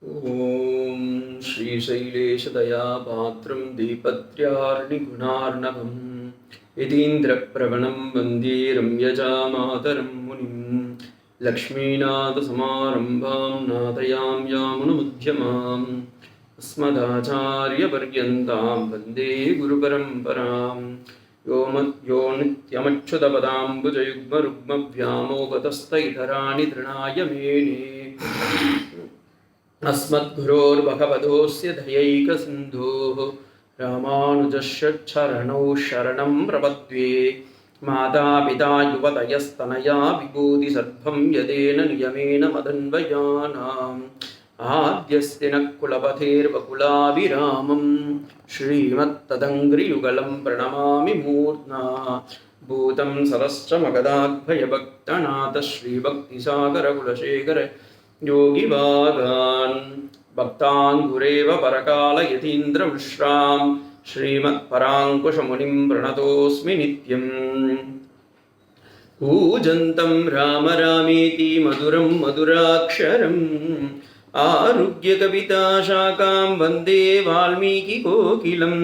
ॐ श्रीशैलेशदयापात्रं दीपत्र्यार्णिगुणार्णवं यतीन्द्रप्रवणं वन्दे रम्यजामातरं मुनिं लक्ष्मीनाथसमारम्भां नाथयां यामुनमध्यमाम् अस्मदाचार्यपर्यन्तां वन्दे गुरुपरम्परां यो नित्यमच्युतपदाम्बुजयुग्मरुग्मव्यामोगतस्थैतराणि तृणाय मेने अस्मद्गुरोर्भगवतोऽस्य दयैकसिन्धोः रामानुजस्य चरणौ शरणं प्रपद्ये मातापिता युवतयस्तनया विभूतिसर्वं यदेन नियमेन मदन्वयानाम् आद्यस्य नः कुलपतेर्वकुलाभिरामं श्रीमत्तदङ्घ्रियुगलं प्रणमामि मूर्ध्ना भूतं सरश्च मगधाद्भयभक्तनाथ श्रीभक्तिसागरकुलशेखर योगिवागान् भक्ताङ्कुरेव परकालयतीन्द्रमिश्रां श्रीमत्पराङ्कुशमुनिं प्रणतोऽस्मि नित्यम् कूजन्तं राम रामेति मधुरं मधुराक्षरम् आरुह्यकविताशाखां वन्दे वाल्मीकिकोकिलम्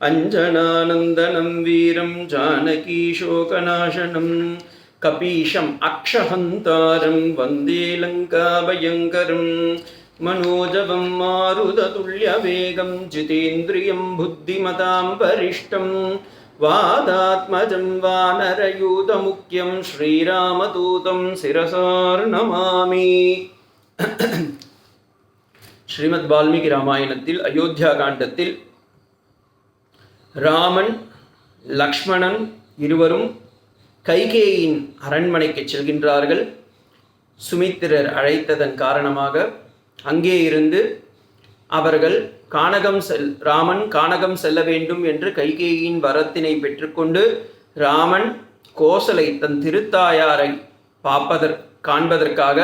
अञ्जनानन्दनं वीरं जानकीशोकनाशनं कपीशम् अक्षहन्तारं वन्दे लङ्काभयङ्करं मनोजवं मारुततुल्यवेगं जितेन्द्रियं बुद्धिमतां वरिष्ठं वादात्मजं वानरयूतमुख्यं श्रीरामदूतं शिरसार्नमामि. ஸ்ரீமத் வால்மீகி ராமாயணத்தில் அயோத்தியா காண்டத்தில் ராமன் லக்ஷ்மணன் இருவரும் கைகேயின் அரண்மனைக்கு செல்கின்றார்கள். சுமித்திரர் அழைத்ததன் காரணமாக அங்கே இருந்து அவர்கள் ராமன் கானகம் செல்ல வேண்டும் என்று கைகேயின் வரத்தினை பெற்றுக்கொண்டு ராமன் கோசலை தன் திருத்தாயாரை காண்பதற்காக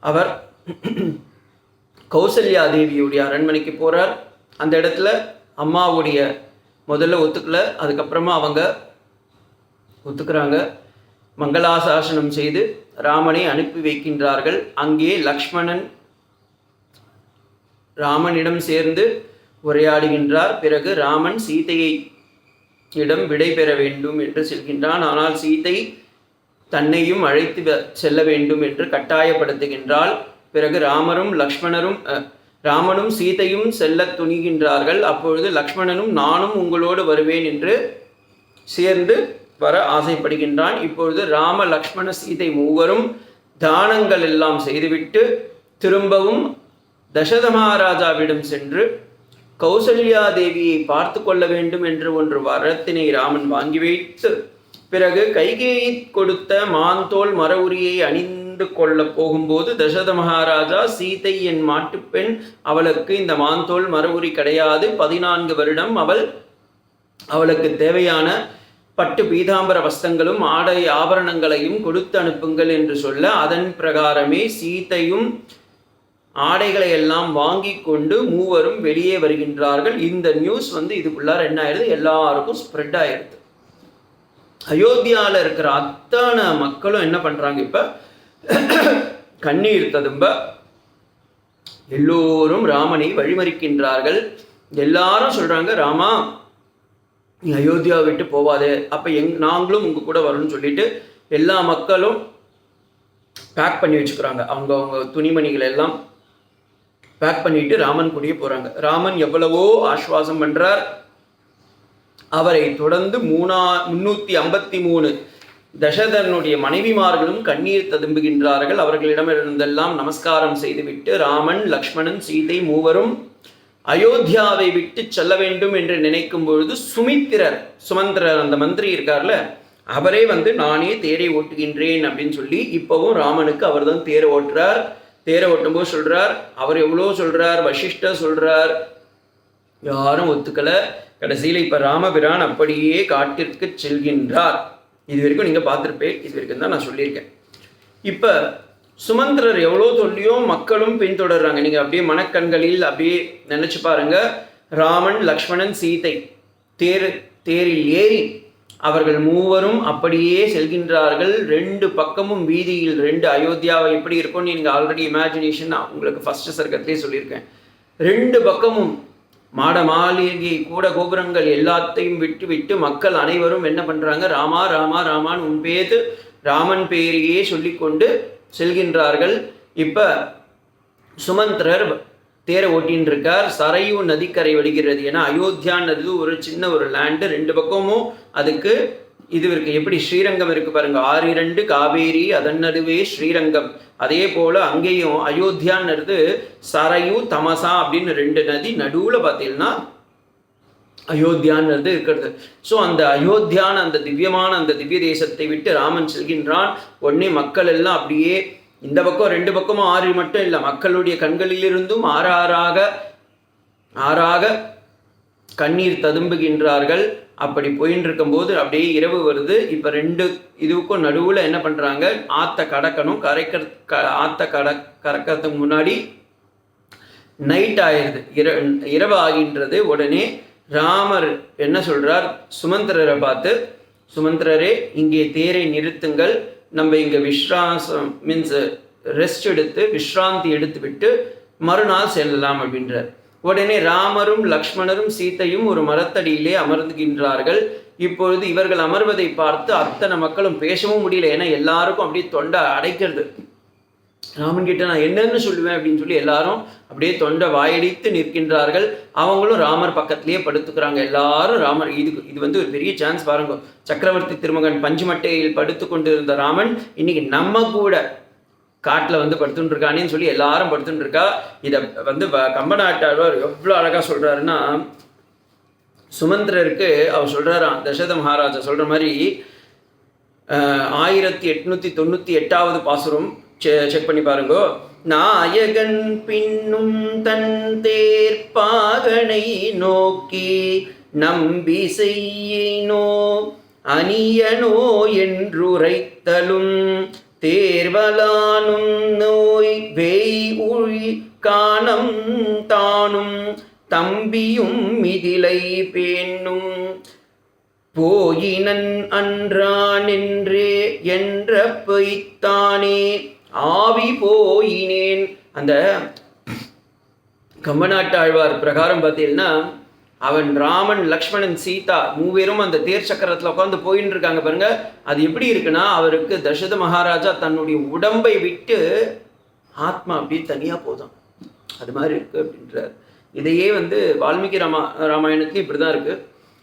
அவர் கௌசல்யா தேவியுடைய அரண்மனைக்கு போகிறார். அந்த இடத்துல அம்மாவுடைய முதல்ல ஒத்துக்கல, அதுக்கப்புறமா அவங்க ஒத்துக்கிறாங்க. மங்களாசாசனம் செய்து ராமனை அனுப்பி வைக்கின்றார்கள். அங்கே லக்ஷ்மணன் ராமனிடம் சேர்ந்து உரையாடுகின்றார். பிறகு ராமன் சீதையை இடம் விடை பெற வேண்டும் என்று செல்கின்றான். ஆனால் சீதை தன்னையும் அழைத்து செல்ல வேண்டும் என்று கட்டாயப்படுத்துகின்றாள். பிறகு ராமனும் சீதையும் செல்ல துணிகின்றார்கள். அப்பொழுது லக்ஷ்மணனும் நானும் உங்களோடு வருவேன் என்று சேர்ந்து வர ஆசைப்படுகின்றான். இப்பொழுது ராம லக்ஷ்மண சீதை மூவரும் தானங்கள் எல்லாம் செய்துவிட்டு திரும்பவும் தசரத மகாராஜாவிடம் சென்று கௌசல்யா தேவியை பார்த்து கொள்ள வேண்டும் என்று ஒன்று வரத்தினை ராமன் வாங்கி வைத்து பிறகு கைகேயி கொடுத்த மாந்தோல் மரவுரியை அணிந்து கொள்ள போகும்போது தசரத மகாராஜா சீதை என் மாட்டுப்பெண், அவளுக்கு இந்த மாந்தோல் மரவுரி கிடையாது, 14 வருடம் அவளுக்கு தேவையான பட்டு பீதாம்பர வஸ்தங்களும் ஆடை ஆபரணங்களையும் கொடுத்து அனுப்புங்கள் என்று சொல்ல அதன் பிரகாரமே சீதையும் ஆடைகளை எல்லாம் வாங்கி கொண்டு மூவரும் வெளியே வருகின்றார்கள். இந்த நியூஸ் இதுக்குள்ளார என்ன ஆயிடுது, எல்லாருக்கும் ஸ்ப்ரெட் ஆயிடுது. அயோத்தியாவில் இருக்கிற அத்தனை மக்களும் என்ன பண்ணுறாங்க, இப்போ கண்ணீர் ததும்ப எல்லோரும் ராமனை வழிமறிக்கின்றார்கள். எல்லாரும் சொல்கிறாங்க, ராமா நீ அயோத்தியாவை விட்டு போவாதே, அப்போ நாங்களும் உங்கள் கூட வரணும்னு சொல்லிட்டு எல்லா மக்களும் பேக் பண்ணி வச்சுக்கிறாங்க. அவங்க துணிமணிகளை எல்லாம் பேக் பண்ணிட்டு ராமன் கூடயே போகிறாங்க. ராமன் எவ்வளவோ ஆஸ்வாசம் பண்ணுறார். அவரை தொடர்ந்து 353 தசரதனுடைய மனைவிமார்களும் கண்ணீர் ததும்புகின்றார்கள். அவர்களிடமிருந்தெல்லாம் நமஸ்காரம் செய்துவிட்டு ராமன் லக்ஷ்மணன் சீதை மூவரும் அயோத்தியாவை விட்டு செல்ல வேண்டும் என்று நினைக்கும் பொழுது சுமந்திரர் அந்த மந்திரி இருக்கார்ல, அவரே நானே தேரை ஓட்டுகின்றேன் அப்படின்னு சொல்லி இப்போவும் ராமனுக்கு அவர் தான் தேரை ஓட்டுறார். தேரை ஓட்டும்போது சொல்றார், அவர் எவ்வளோ சொல்றார், வசிஷ்டர் சொல்றார், யாரும் ஒத்துக்கல. கடைசியில் இப்போ ராமபிரான் அப்படியே காட்டிற்கு செல்கின்றார். இது வரைக்கும் நீங்கள் பார்த்துருப்பேன், இது வரைக்கும் தான் நான் சொல்லியிருக்கேன். இப்போ சுமந்திரர் எவ்வளோ சொல்லியும் மக்களும் பின்தொடர்றாங்க. நீங்கள் அப்படியே மனக்கண்களில் அப்படியே நினச்சி பாருங்க. ராமன் லக்ஷ்மணன் சீதை தேரில் ஏறி அவர்கள் மூவரும் அப்படியே செல்கின்றார்கள். ரெண்டு பக்கமும் வீதியில் ரெண்டு அயோத்தியாவை எப்படி இருக்கும்னு நீங்கள் ஆல்ரெடி இமேஜினேஷன் உங்களுக்கு ஃபர்ஸ்ட் சர்க்கத்திலே சொல்லியிருக்கேன். ரெண்டு பக்கமும் மாட மாளிகை கூட கோபுரங்கள் எல்லாத்தையும் விட்டு விட்டு மக்கள் அனைவரும் என்ன பண்ணுறாங்க, ராமா ராமா ராமான் உன் பேது ராமன் பேரையே சொல்லிக்கொண்டு செல்கின்றார்கள். இப்போ சுமந்திரர் தேரை ஓட்டின்னு இருக்கார். சரையு நதிக்கரை வடிகிறது. ஏன்னா அயோத்தியான்றது ஒரு சின்ன ஒரு லேண்டு, ரெண்டு பக்கமும் அதுக்கு இது இருக்கு. எப்படி ஸ்ரீரங்கம் இருக்கு பாருங்க, 6 காவேரி அதன் நடுவே ஸ்ரீரங்கம். அதே போல அங்கேயும் அயோத்தியான்றது சரையு தமசா அப்படின்னு 2 நதி நடுவில் பார்த்தீங்கன்னா அயோத்தியான்றது இருக்கிறது. ஸோ அந்த அயோத்தியான அந்த திவ்யமான அந்த திவ்ய தேசத்தை விட்டு ராமன் செல்கின்றான். உடனே மக்கள் எல்லாம் அப்படியே இந்த பக்கம் 2 பக்கமும் 6 மட்டும் இல்லை, மக்களுடைய கண்களிலிருந்தும் ஆறாக கண்ணீர் ததும்புகின்றார்கள். அப்படி போயின்னு இருக்கும்போது அப்படியே இரவு வருது. இப்போ 2 இதுக்கும் நடுவில் என்ன பண்ணுறாங்க, ஆற்ற கடக்கணும். ஆற்ற கடக்கிறதுக்கு முன்னாடி நைட் ஆயிடுது, இரவு ஆகின்றது. உடனே ராமர் என்ன சொல்கிறார், சுமந்திரரை பார்த்து, சுமந்திரரே இங்கே தேரை நிறுத்துங்கள், நம்ம இங்கே விஸ்ராசம் மீன்ஸ் ரெஸ்ட் எடுத்து விஸ்ராந்தி எடுத்து விட்டு மறுநாள் செல்லலாம் அப்படின்றார். உடனே ராமரும் லக்ஷ்மணரும் சீத்தையும் ஒரு மரத்தடியிலே அமர்ந்துகின்றார்கள். இப்பொழுது இவர்கள் அமர்வதை பார்த்து அத்தனை மக்களும் பேசவும் முடியல. ஏன்னா எல்லாருக்கும் அப்படியே தொண்டை அடைக்கிறது. ராமன் கிட்ட நான் என்னன்னு சொல்லுவேன் அப்படின்னு சொல்லி எல்லாரும் அப்படியே தொண்டை வாயடித்து நிற்கின்றார்கள். அவங்களும் ராமர் பக்கத்திலேயே படுத்துக்கிறாங்க. எல்லாரும் ராமர் இது வந்து ஒரு பெரிய சான்ஸ் பாருங்க. சக்கரவர்த்தி திருமகன் பஞ்சுமட்டையில் படுத்து கொண்டிருந்த ராமன் இன்னைக்கு நம்ம கூட காட்டில் வந்து படுத்துட்டு இருக்கானேன்னு சொல்லி எல்லாரும் படுத்துட்டு இருக்கா. இதை வந்து கம்பநாட்டாழ்வார் எவ்வளோ அழகாக சொல்கிறாருன்னா, சுமந்திரருக்கு அவர் சொல்கிறாராம், தசரத மகாராஜா சொல்கிற மாதிரி 1898 பாசுரம் செக் பண்ணி பாருங்கோ. நாயகன் பின்னும் தன் தேர்ப்பாகனை நோக்கி நம்பி செய்யினோ அணியனோ என்றுரைத்தலும் தேர்வலானும் நோய் வேய் உழி காணம் தானும் தம்பியும் மிதிலை பேணும் போயினன் அன்றான் என்றே என்ற பொய்த்தானே ஆவி போயினேன். அந்த கம்பநாட்டாழ்வார் பிரகாரம் பார்த்தீங்கன்னா, அவன் ராமன் லக்ஷ்மணன் சீதா மூவரும் அந்த தேர் சக்கரத்தில் உட்காந்து போயின்னு இருக்காங்க பாருங்க. அது எப்படி இருக்குன்னா, அவருக்கு தசரத மகாராஜா தன்னுடைய உடம்பை விட்டு ஆத்மா அப்படியே தனியாக போதும், அது மாதிரி இருக்கு அப்படின்றார். இதையே வந்து வால்மீகி ராமாயணத்துலையும் இப்படி தான் இருக்கு.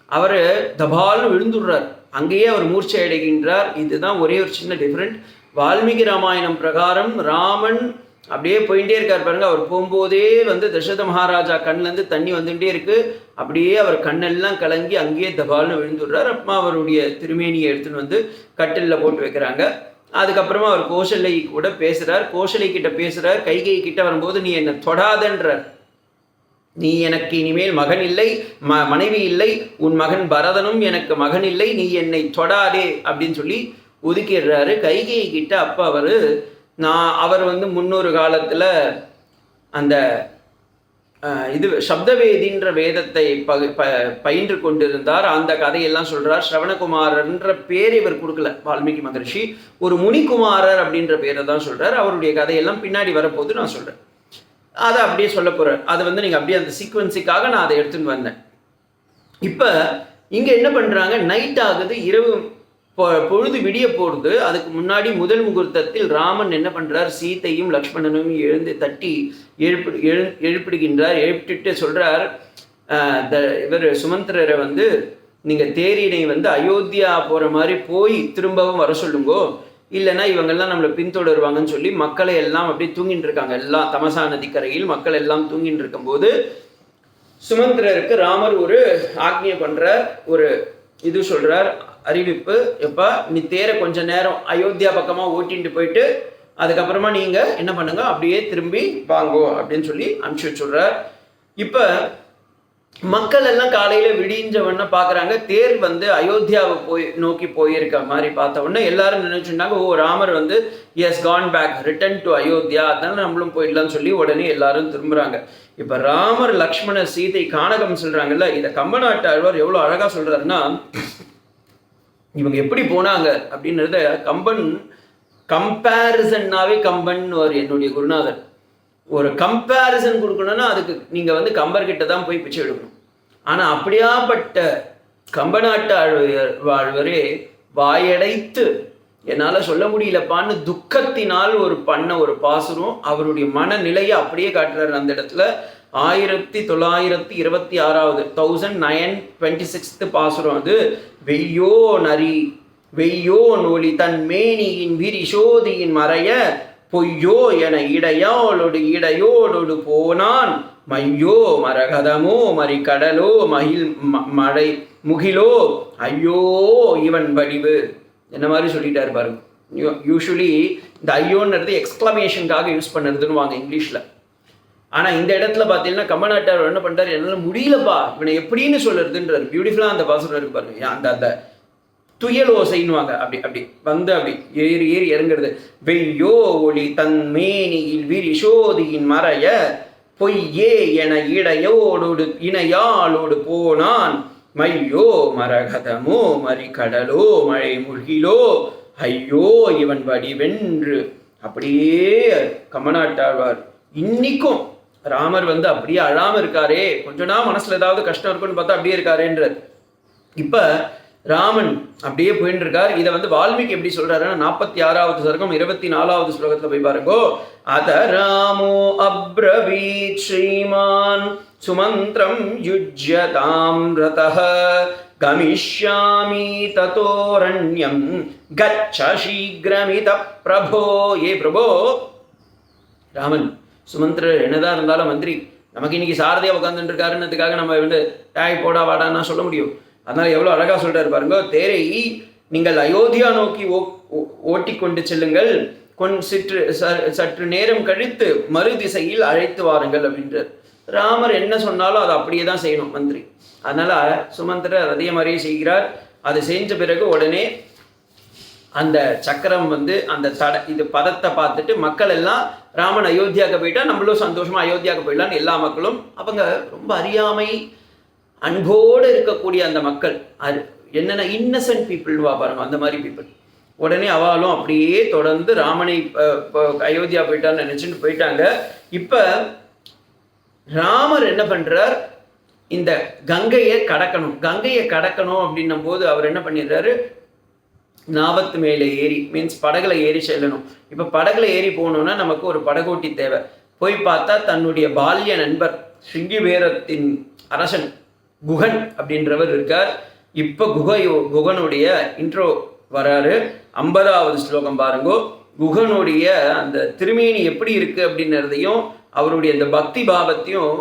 அவர் தபால்னு விழுந்துடுறார், அங்கேயே அவர் மூர்ச்சை அடைகின்றார். இதுதான் ஒரே ஒரு சின்ன டிஃப்ரெண்ட். வால்மீகி ராமாயணம் பிரகாரம் ராமன் அப்படியே போயிட்டே இருக்கார் பாருங்க. அவர் போகும்போதே வந்து தசரத மகாராஜா கண்ணிலேருந்து தண்ணி வந்துகிட்டே இருக்கு. அப்படியே அவர் கண்ணெல்லாம் கலங்கி அங்கேயே தபால்னு விழுந்துடுறார். அப்புறமா அவருடைய திருமேனியை எடுத்துன்னு வந்து கட்டிலில் போட்டு வைக்கிறாங்க. அதுக்கப்புறமா அவர் கோசலை கூட பேசுகிறார். கோசலை கிட்ட பேசுகிறார். கைகை கிட்ட வரும்போது நீ என்னை தொடாதன்றார். நீ எனக்கு இனிமேல் மகன் இல்லை, மனைவி இல்லை, உன் மகன் பரதனும் எனக்கு மகன் இல்லை, நீ என்னை தொடாதே அப்படின்னு சொல்லி ஒதுக்கிடுறாரு. கைகை கிட்ட அப்போ அவர் வந்து முன்னொரு காலத்தில் அந்த இது சப்தவேதின்ற வேதத்தை பயின்று கொண்டிருந்தார். அந்த கதையெல்லாம் சொல்கிறார். ஸ்ரவணகுமாரன்ற பேர் இவர் கொடுக்கல வால்மீகி மகரிஷி, ஒரு முனிகுமாரர் அப்படின்ற பேரை தான் சொல்கிறார். அவருடைய கதையெல்லாம் பின்னாடி வரப்போது நான் சொல்கிறேன். அதை அப்படியே சொல்ல போகிறேன். அதை வந்து நீங்கள் அப்படியே அந்த சீக்வன்ஸுக்காக நான் அதை எடுத்துன்னு வந்தேன். இப்போ இங்கே என்ன பண்ணுறாங்க, நைட் ஆகுது, இரவு பொழுது விடிய போடுது. அதுக்கு முன்னாடி முதல் முகூர்த்தத்தில் ராமன் என்ன பண்ணுறார், சீத்தையும் லக்ஷ்மணனும் எழுந்து தட்டி எழுப்பிடுகின்றார். எழுப்பிட்டு சொல்கிறார், இவர் சுமந்திரரை வந்து நீங்கள் தேரினை வந்து அயோத்தியா போகிற மாதிரி போய் திரும்பவும் வர சொல்லுங்கோ, இல்லைன்னா இவங்கெல்லாம் நம்மளை பின்தொடருவாங்கன்னு சொல்லி மக்களை எல்லாம் அப்படியே தூங்கிட்டு இருக்காங்க. எல்லாம் தமசா நதிக்கரையில் மக்கள் எல்லாம் தூங்கிட்டு இருக்கும்போது சுமந்திரருக்கு ராமர் ஒரு ஆக்ஞை பண்ணுறார், ஒரு இது சொல்கிறார், அறிவிப்பு. எப்போ நீ தேரை கொஞ்ச நேரம் அயோத்தியா பக்கமாக ஓட்டிட்டு போயிட்டு அதுக்கப்புறமா நீங்கள் என்ன பண்ணுங்க, அப்படியே திரும்பி வாங்கோ அப்படின்னு சொல்லி அனுப்பிச்சு வச்சுடுறார். இப்போ மக்கள் எல்லாம் காலையில் விடிஞ்சவொன்னே பார்க்குறாங்க, தேர் வந்து அயோத்தியாவை நோக்கி போயிருக்க மாதிரி பார்த்த உடனே எல்லாரும் நினைச்சுட்டாங்க, ஓ ராமர் வந்து is gone back return to Ayodhya, அதனால நம்மளும் போயிடலாம்னு சொல்லி உடனே எல்லாரும் திரும்புகிறாங்க. இப்போ ராமர் லக்ஷ்மண சீதை கானகம் சொல்கிறாங்கல்ல, இதை கம்பநாட்டாழ்வார் எவ்வளோ அழகாக சொல்கிறாருன்னா, இவங்க எப்படி போனாங்க அப்படின்றத கம்பன் கம்பேரிசன்னாவே கம்பன் ஒரு என்னுடைய குருநாதர். ஒரு கம்பேரிசன் கொடுக்கணும்னா அதுக்கு நீங்கள் வந்து கம்பர்கிட்ட தான் போய் பிச்சை எடுக்கணும். ஆனால் அப்படியாப்பட்ட கம்பநாட்டு வாழ்வரே வாயடைத்து என்னால் சொல்ல முடியலப்பான்னு துக்கத்தினால் ஒரு பாசுரம் அவருடைய மனநிலையை அப்படியே காட்டுறாரு அந்த இடத்துல. 1926 1926 பாசுரம் அது. வெய்யோ நரி வெய்யோ நொலி தன் மேனியின் விரிசோதியின் மறைய பொய்யோ என இடையோடு போனான் மையோ மரகதமோ மறிக்கடலோ மழை முகிலோ ஐயோ இவன் வடிவு என்ன மாதிரி சொல்லிட்டாரு பாருங்க. யூஸ்வலி இந்த ஐயோன்றது எக்ஸ்க்ளமேஷனுக்காக யூஸ் பண்ணுறதுன்னு வாங்க இங்கிலீஷில். ஆனால் இந்த இடத்துல பார்த்தீங்கன்னா கம்பநாட்டார் என்ன பண்ணுறாரு, என்னால் முடியலப்பா இவனை எப்படின்னு சொல்லுறதுன்றார். பியூட்டிஃபுல்லாக அந்த பாசுரம் இருக்கு பாருங்க. அந்த துயலோசைன்னுவாங்க. அப்படி வந்து அப்படி ஏறி இறங்குறது. வெய்யோ ஒளி தன் மேனியில் விரிசோதியின் மறைய பொய்யே என இணையாளோடு போனான் மையோ மரகதமோ மறிக்கடலோ மழை முகிலோ ஐயோ இவன் வடிவென்று. அப்படியே கம்பநாட்டாழ்வார் இன்னைக்கும் ராமர் வந்து அப்படியே அழாம இருக்காரே, கொஞ்ச நாள் மனசுல ஏதாவது கஷ்டம் இருக்குன்னு பார்த்தா அப்படியே இருக்காரேன்றார். இப்ப ராமன் அப்படியே போயிட்டு இருக்கார். இதை வந்து வால்மீகி எப்படி சொல்றாருன்னா 46வது சர்க்கம் 24வது ஸ்லோகத்துல போய் பாருங்கோ. அத ராமோ அப்ரவீத் ஸ்ரீமான் சுமந்திரம் யுஜ்யதாம் ரதஹ கமிஷ்யாமி ததோரண்யம் கச்ச சீக்கிரமித பிரபோ. ஏ பிரபோ, ராமன் சுமந்திரர் என்னதான் இருந்தாலும் மந்திரி, நமக்கு இன்னைக்கு சாரதியா உட்காந்துட்டு இருக்காருன்றதுக்காக நம்ம வந்து டாய் போடா வாடான்னா சொல்ல முடியும். அதனால எவ்வளோ அழகாக சொல்றாரு பாருங்க. தேரை நீங்கள் அயோத்தியா நோக்கி ஓட்டி கொண்டு செல்லுங்கள், சற்று நேரம் கழித்து மறு திசையில் அழைத்து வாருங்கள் அப்படின்றார். ராமர் என்ன சொன்னாலும் அதை அப்படியே தான் செய்யணும் மந்திரி. அதனால சுமந்திரர் அதே மாதிரியே செய்கிறார். அது செஞ்ச பிறகு உடனே அந்த சக்கரம் வந்து அந்த இது பதத்தை பார்த்துட்டு மக்கள் எல்லாம் ராமன் அயோத்தியாவுக்கு போயிட்டா நம்மளும் சந்தோஷமா அயோத்தியாவுக்கு போயிடலான்னு எல்லா மக்களும் அவங்க ரொம்ப அறியாமை அன்போடு இருக்கக்கூடிய அந்த மக்கள் என்னென்ன இன்னசென்ட் பீப்புள் பாருங்க, அந்த மாதிரி பீப்புள் உடனே அவளும் அப்படியே தொடர்ந்து ராமனை அயோத்தியா போயிட்டான்னு நினைச்சுட்டு போயிட்டாங்க. இப்ப ராமர் என்ன பண்றார், இந்த கங்கையை கடக்கணும் அப்படின்னும் போது அவர் என்ன பண்ணிடுறாரு, நாவத்து மேலே ஏறி மீன்ஸ் படகுல ஏறி செல்லணும். இப்ப படகுல ஏறி போகணும்னா நமக்கு ஒரு படகோட்டி தேவை. போய் பார்த்தா தன்னுடைய பால்ய நண்பர் ஸ்ருங்கிபேரத்தின் அரசன் குகன் அப்படின்றவர் இருக்கார். இப்ப குகனுடைய இன்ட்ரோ வராரு. 50வது ஸ்லோகம் பாருங்கோ. குகனுடைய அந்த திருமேனி எப்படி இருக்கு அப்படின்றதையும் அவருடைய அந்த பக்தி பாவத்தையும்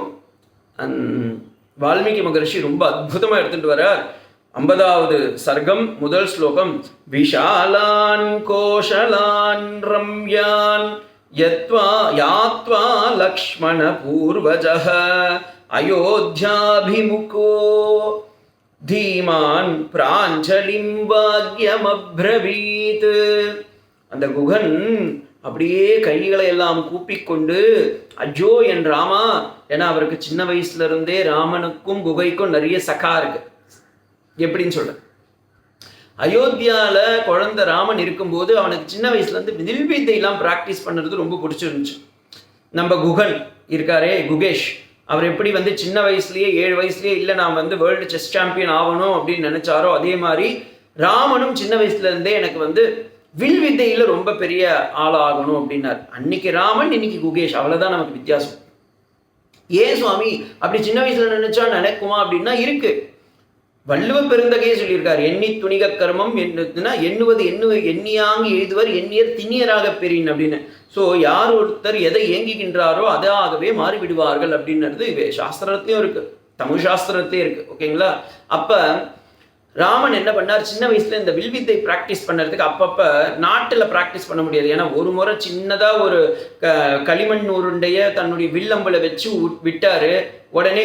வால்மீகி மகரிஷி ரொம்ப அற்புதமா எடுத்துட்டு வரார். 50வது சர்க்கம் முதல் ஸ்லோகம். விஷாலான் கோஷலான் ரம்யான் யாத்வா லக்ஷ்மண பூர்வஜஹ அயோத்யாபிமுகோ தீமான் பிராஞ்சலிம் வாக்யமப்ரவீத். அந்த குகன் அப்படியே கைகளை எல்லாம் கூப்பிக்கொண்டு அஜோ என் ராமா, ஏன்னா அவருக்கு சின்ன வயசுல இருந்தே ராமனுக்கும் குகைக்கும் நிறைய சகா இருக்கு. எப்படின்னு சொல்ற, அயோத்தியால குழந்தை ராமன் இருக்கும்போது அவனுக்கு சின்ன வயசுல இருந்து வில் வித்தையெல்லாம் பிராக்டிஸ் பண்ணுறது ரொம்ப பிடிச்சிருந்துச்சு. நம்ம குகன் இருக்காரே குகேஷ், அவர் எப்படி வந்து சின்ன வயசுலயே 7 வயசுலயே இல்லை நான் வந்து வேர்ல்டு செஸ் சாம்பியன் ஆகணும் அப்படின்னு நினைச்சாரோ, அதே மாதிரி ராமனும் சின்ன வயசுல இருந்தே எனக்கு வந்து வில் வித்தையில ரொம்ப பெரிய ஆளாகணும் அப்படின்னார். அன்னைக்கு ராமன், இன்னைக்கு குகேஷ், அவ்வளவுதான் நமக்கு வித்தியாசம். ஏன் சுவாமி அப்படி சின்ன வயசுல நினைச்சா நடக்குமா அப்படின்னா இருக்கு. வள்ளுவ பெருந்தகையே சொல்லியிருக்காரு, எண்ணி துணிக கர்மம் என்னதுன்னா எண்ணுவது எண்ணியாங்கி எழுதுவர் எண்ணியர் திண்ணியராக பெறின் அப்படின்னு. ஸோ யார் ஒருத்தர் எதை ஏங்குகின்றாரோ அதாகவே மாறிவிடுவார்கள் அப்படின்றது சாஸ்திரத்திலையும் இருக்கு, தமிழ் சாஸ்திரத்திலே இருக்கு. ஓகேங்களா? அப்ப ராமன் என்ன பண்ணார், சின்ன வயசுல இந்த வில்வித்தை பிராக்டிஸ் பண்ணுறதுக்கு அப்பப்ப நாட்டில் பிராக்டிஸ் பண்ண முடியாது. ஏன்னா ஒரு முறை சின்னதா ஒரு களிமண் உருண்டைய தன்னுடைய வில்லம்புல வச்சு விட்டாரு. உடனே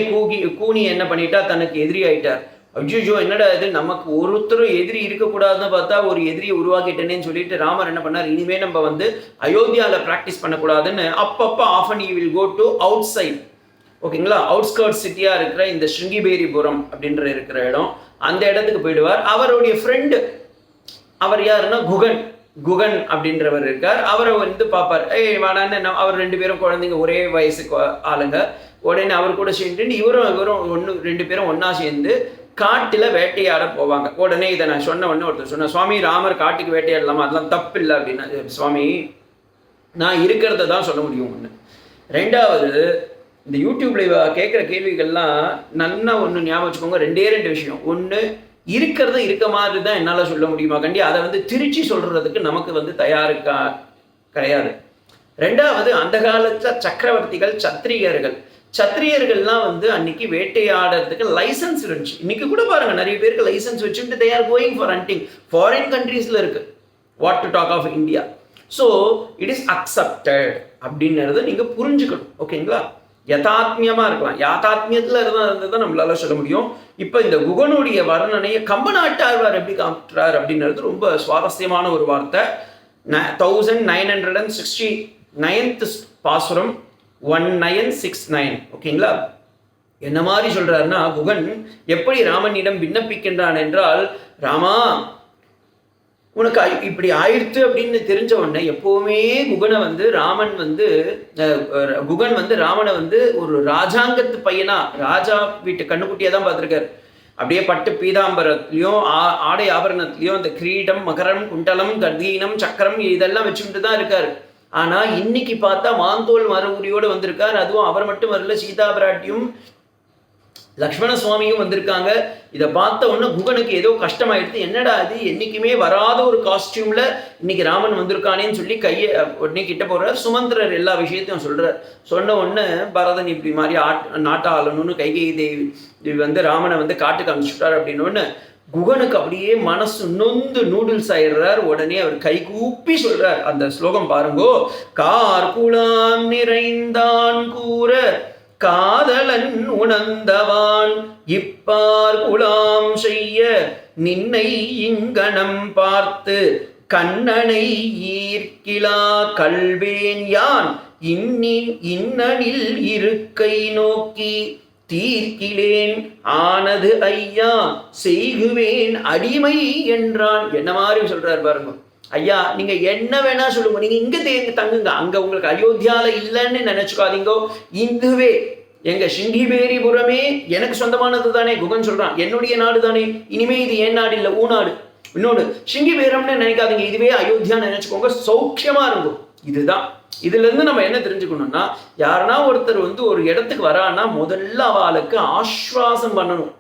கூனி என்ன பண்ணிட்டா, தனக்கு எதிரி ஆயிட்டார். அஜ்ஜோ என்னடா இது, நமக்கு ஒருத்தரும் எதிரி இருக்கக்கூடாதுன்னு பார்த்தா ஒரு எதிரியை உருவாக்கிட்டேனேன்னு சொல்லிட்டு ராமர் என்ன பண்ணார், இனிமே நம்ம வந்து அயோத்தியால பிராக்டிஸ் பண்ணக்கூடாதுன்னு அப்பப்ப off and you will go to outside. ஓகேங்களா? அவுட்ஸ்கர்ட் சிட்டியா இருக்கிற இந்த ஸ்ருங்கிபேரிபுரம் அப்படின்ற இருக்கிற இடம், அந்த இடத்துக்கு போயிடுவார். அவருடைய ஃப்ரெண்டு அவர் யாருன்னா குகன். குகன் அப்படின்றவர் இருக்கார். அவரை வந்து பார்ப்பார். வாடான்னு அவர் 2 பேரும் குழந்தைங்க, ஒரே வயசுக்கு ஆளுங்க. உடனே அவர் கூட சேர்ந்து இவரும் 2 பேரும் ஒன்றா சேர்ந்து காட்டில் வேட்டையாட போவாங்க. உடனே இதை நான் சொன்ன உடனே ஒருத்தர் சொன்னேன், சுவாமி ராமர் காட்டுக்கு வேட்டையாடலாமா, அதெல்லாம் தப்பு இல்லை அப்படின்னா. சுவாமி நான் இருக்கிறத தான் சொல்ல முடியும். ஒன்று. ரெண்டாவது, இந்த யூடியூப்ல கேட்குற கேள்விகள்லாம் நல்லா ஒன்று ஞாபகம் வச்சுக்கோங்க. 2 விஷயம். ஒன்று, இருக்கிறத இருக்க மாதிரி தான் என்னால் சொல்ல முடியுமா கண்டி, அதை வந்து திருச்சி சொல்கிறதுக்கு நமக்கு வந்து தயாருக்கா கிடையாது. ரெண்டாவது, அந்த காலத்தில் சக்கரவர்த்திகள் சத்திரியர்கள்லாம் வந்து அன்னைக்கு வேட்டையாடுறதுக்கு லைசன்ஸ் இருந்துச்சு. இன்னைக்கு கூட பாருங்க, நிறைய பேருக்கு லைசன்ஸ் வச்சுட்டு they are going for hunting. Foreign கண்ட்ரீஸில் இருக்கு, what to talk of India. So it is accepted அப்படின்றத நீங்கள் புரிஞ்சுக்கணும். ஓகேங்களா? யதாத்மியமாக இருக்கலாம். யாத்தாத்மியத்தில் இருந்தால் தான் நம்மளால சொல்ல முடியும். இப்போ இந்த குகனுடைய வர்ணனையை கம்பநாட்டாழ்வார் எப்படி காட்டுறார் அப்படின்றது ரொம்ப சுவாரஸ்யமான ஒரு வார்த்தை. 1969th பாசுரம் 1969. ஓகேங்களா? என்ன மாதிரி சொல்றாருன்னா, குகன் எப்படி ராமனிடம் விண்ணப்பிக்கின்றான் என்றால், ராமா உனக்கு இப்படி ஆயிடுத்து அப்படின்னு தெரிஞ்ச உடனே எப்பவுமே குகன் வந்து ராமனை வந்து ஒரு ராஜாங்கத்து பையனா, ராஜா வீட்டு கண்ணுக்குட்டியா தான் பார்த்துருக்காரு. அப்படியே பட்டு பீதாம்பரத்துலையும் ஆடை ஆபரணத்துலையும் அந்த கிரீடம், மகரம், குண்டலம், கர்தீனம், சக்கரம் இதெல்லாம் வச்சுக்கிட்டு தான் இருக்காரு. ஆனா இன்னைக்கு பார்த்தா மாந்தோல் மரபுரியோடு வந்திருக்கார். அதுவும் அவர் மட்டும் வரல, சீதா பிராட்டியும் லக்ஷ்மண சுவாமியும் வந்திருக்காங்க. இதை பார்த்த உடனே குகனுக்கு ஏதோ கஷ்டமாயிடுது. என்னடா அது, என்னைக்குமே வராத ஒரு காஸ்டியூம்ல இன்னைக்கு ராமன் வந்திருக்கானேன்னு சொல்லி கையை உடனே கிட்ட போறார். சுமந்திரர் எல்லா விஷயத்தையும் சொல்றார். சொன்ன உடனே பரதன் இப்படி மாதிரி நாட்டை ஆளணும்னு கைகேயி தேவி வந்து ராமனை வந்து காட்டுக்கு அனுப்பிச்சுட்டார் அப்படின்னு ஒன்று குகனுக்கு அப்படியே மனசு நொந்து நூடுல்ஸ் ஆயிடுறார். உடனே அவர் கைகூப்பி சொல்றார். அந்த ஸ்லோகம் பாருங்கோ. கார்குலாம் நிறைந்தான் கூற காதலன் உணர்ந்தவான் இப்பார் குலாம் செய்ய நின்னை இங்கனம் பார்த்து கண்ணனை ஈர்க்கிலா கல்வேன் யான் இன்னனில் இருக்கை நோக்கி தீர்க்கிலேன் ஆனது ஐயா செய்குவேன் அடிமை என்றான். என்ன மாதிரி சொல்றார் பாருங்க. ஐயா நீங்க என்ன வேணா சொல்லுங்க, நீங்க இங்க தங்குங்க, அங்க உங்களுக்கு அயோத்தியால இல்லைன்னு நினைச்சுக்காதீங்க, இங்குவே எங்க சிங்கிபேரிபுரமே எனக்கு சொந்தமானது தானே. குகன் சொல்றான், என்னுடைய நாடு தானே, இனிமே இது என் நாடு இல்லை, ஊ நாடு. இன்னொன்று, சிங்கிபேரம்னு நினைக்காதீங்க, இதுவே அயோத்தியா நினைச்சுக்கோங்க, சௌக்கியமா இருக்கும். இதுதான் இதுல இருந்து நம்ம என்ன தெரிஞ்சுக்கணும்னா, யாருன்னா ஒருத்தர் வந்து ஒரு இடத்துக்கு வரான்னா முதல்ல அவளுக்கு ஆஸ்வாசம் பண்ணணும்.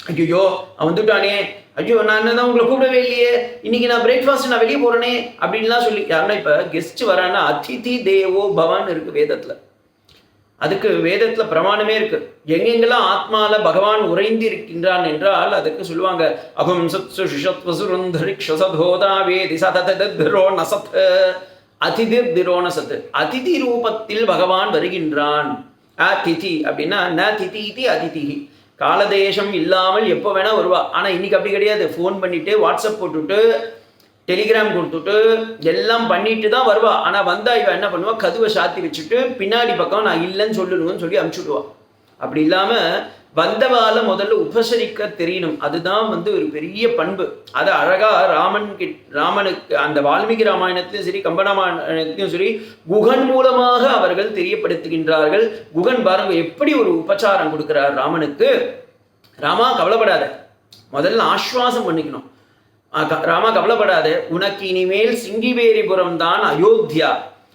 ஐயோ அவன் வந்துட்டானே, ஐயோ நான் என்னதான் உங்களை கூப்பிடவே இல்லையே, இன்னைக்கு நான் பிரேக்ஃபாஸ்ட் நான் வெளியே போறேனே அப்படின்லாம் சொல்லி. யாருன்னா இப்ப கெஸ்ட் வரான்னா அதிதி தேவோ பவான் இருக்கு வேதத்துல. அதுக்கு வேதத்துல பிரமாணமே இருக்கு. எங்கெங்கெல்லாம் ஆத்மால பகவான் உறைந்து இருக்கின்றான் என்றால் அதுக்கு சொல்லுவாங்க, அகம் சத்சு ஷிஷத்வசுருந்தரிக்ஷசதோதா வேதி சததத்ரோ நசத் அதிதிர் திரோண சத்து. அதிதி ரூபத்தில் பகவான் வருகின்றான். அதிதி அப்படின்னா ந திதி இதி அதிதி, காலதேசம் இல்லாமல் எப்போ வேணா வருவா. ஆனா இன்னைக்கு அப்படி கிடையாது. ஃபோன் பண்ணிட்டு வாட்ஸ்அப் போட்டுட்டு டெலிகிராம் கொடுத்துட்டு எல்லாம் பண்ணிட்டு தான் வருவா. ஆனா வந்தா இவ என்ன பண்ணுவா, கதுவை சாத்தி வச்சுட்டு பின்னாடி பக்கம் நான் இல்லைன்னு சொல்லணும்னு சொல்லி அனுப்பிச்சுடுவா. அப்படி இல்லாம வந்தவால முதல்ல உபசரிக்க தெரியணும். அதுதான் வந்து ஒரு பெரிய பண்பு. அதை அழகா ராமனுக்கு அந்த வால்மீகி ராமாயணத்திலும் சரி கம்பராமாயணத்திலும் சரி குகன் மூலமாக அவர்கள் தெரியப்படுத்துகின்றார்கள். குகன் பாருங்க எப்படி ஒரு உபச்சாரம் கொடுக்கிறார் ராமனுக்கு. ராமா கவலைப்படாத, முதல்ல ஆஸ்வாசம் பண்ணிக்கணும். ராமா கவலைப்படாத, உனக்கு இனிமேல் சிங்கிபேரிபுரம் தான் அயோத்தியா,